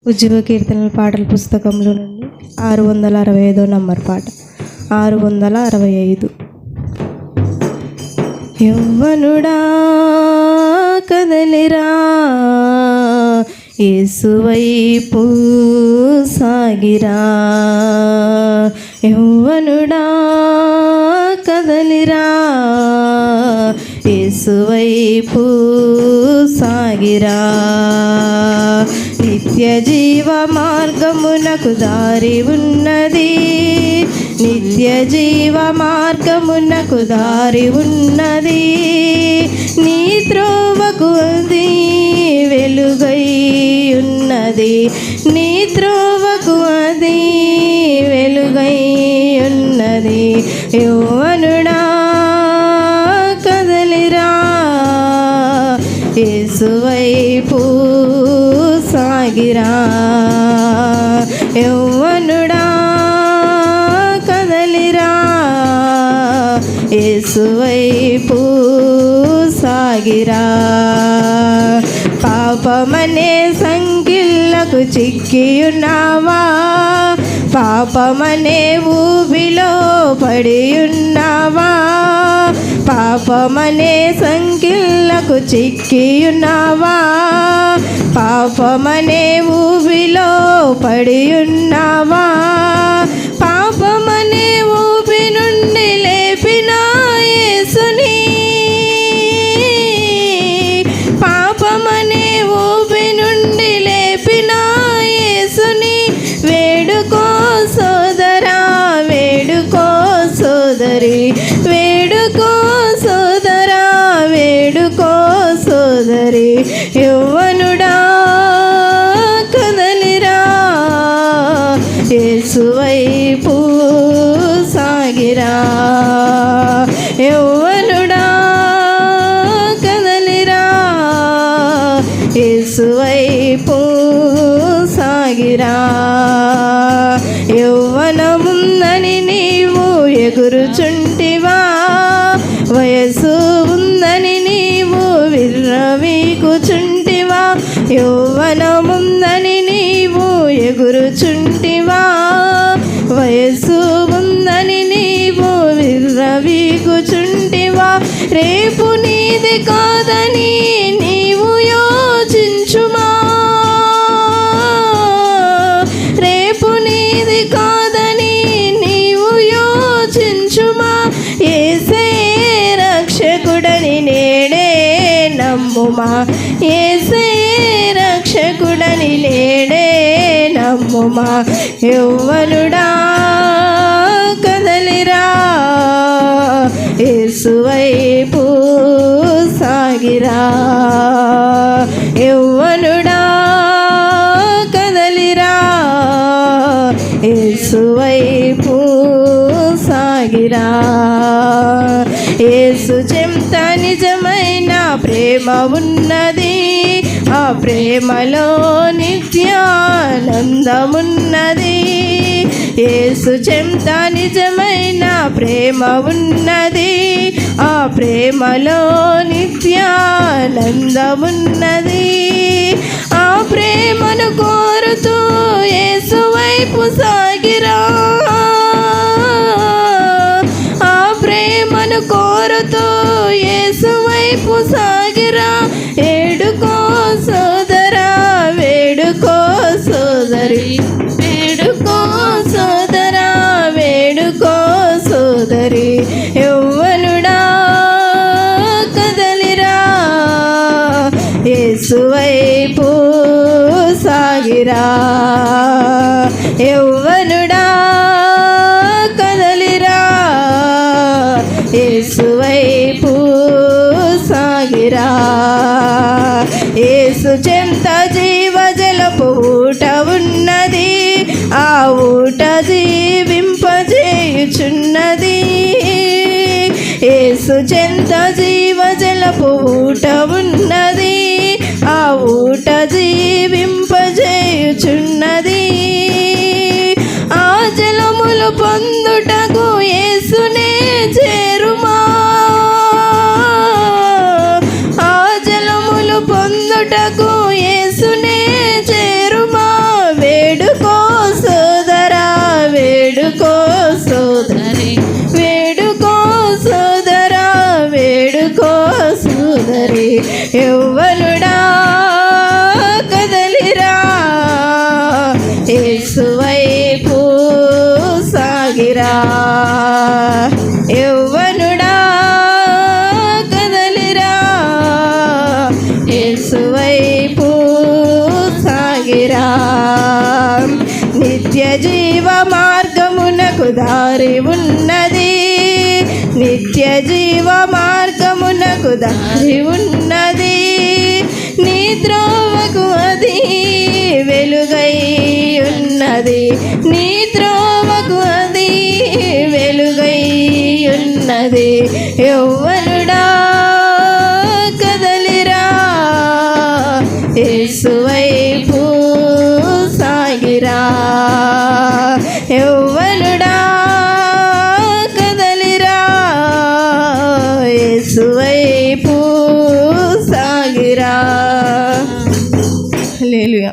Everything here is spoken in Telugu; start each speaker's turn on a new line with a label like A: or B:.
A: ఉజ్జీవ కీర్తనల పాటల పుస్తకంలో నుండి 665 నంబర్ పాట 665. యవ్వనుడా కదలిరా, యేసువైపు సాగిరా. యవ్వనుడా కదలిరా, యేసువైపు సాగిరా. నిత్య జీవ మార్గమునకు దారి ఉన్నది, నిత్య జీవ మార్గమునకు దారి ఉన్నది. నీ త్రోవకు అది వెలుగై ఉన్నది, నీ త్రోవకు అది వెలుగై ఉన్నది. యవ్వనుడా కదలిరా, యేసువైపు సాగిరా. యవ్వనుడా కదలిరా, యేసువైపు సాగిరా. పాపమనే సంఖ్యలకు చిక్కియున్నావా, పాపమనే ఊబిలో పడియున్నావా. పాపమనే సంఖ్యలకు చిక్కియున్నావా, పాపమనే ఊబిలో పడియున్నావా. పాపమనే ఊబి నుండి లేపిన యేసుని, పాపమనే ఊబి నుండి లేపిన యేసుని వేడుకో సోదరా, వేడుకో సోదరి, వేడుకో సోదరా, వేడుకో సోదరి. యవ్వనుడా కదలిరా, యేసువైపు సాగిరా. యవ్వనుడా కదలిరా, యేసువైపు సాగిరా. యవ్వనముందని నీవు ఎగురుచుంటివా, వయసు ఉందని నీవు విర్రవీగుచుంటివా. యవ్వనముందని నీవు ఎగురుచుంటివా, వయసు ఉందని నీవు విర్రవీగుచుంటివా. రేపు నీది కాదని నీవు యోచించుమా, రేపు నీది కాదని నీవు యోచించుమా. యేసే రక్షకుడని నేడే నమ్ముమా, యేసే రక్షకుడని నేడే నమ్ముమా. యవ్వనుడా కదలిరా, యేసువైపు సాగిరా. యవ్వనుడా కదలిరా, యేసువైపు సాగిరా. యేసు చెంత నిజమైన ప్రేమ ఉన్నది, ఆ ప్రేమలో నిత్యానందమున్నది. యేసు చెంత నిజమైన ప్రేమ ఉన్నది, ఆ ప్రేమలో నిత్యానందమున్నది. ఆ ప్రేమను కోరుతూ యేసువైపు సాగిరా, ఆ ప్రేమను కోరుతూ యేసువైపు సాగిరా. వేడుకో సోదరా, వేడుకో సోదరి, వేడుకో సోదరా, వేడుకో సోదరి. యవ్వనుడా కదలిరా, యేసువైపు సాగిరా. యవ్వనుడా కదలిరా, యేసువైపు సాగిరా. యేసు చెంత జీవజలపు ఊట ఉన్నది, ఆ ఊట జీవింపజేయుచున్నది. యేసు చెంత జీవజలపు ఊట ఉన్నది, ఆ ఊట జీవింపజేయుచున్నది. ఆ జలములు పొందుటకు యేసునే చేరుమా, ఆ జలములు పొందుటకు యేసునే చేరుమా. సాగిరా. నిత్య జీవ మార్గమునకు దారి ఉన్నది, నిత్య జీవ మార్గమునకు దారి ఉన్నది. నీ త్రోవకు అది వెలుగై ఉన్నది, నీ త్రోవకు అది వెలుగై ఉన్నది. యౌవనుడా కదలిరా, యేసు వైపు సాగిరా. యౌవనుడా కదలిరా, యేసు వైపు సాగిరా. హల్లెలూయా.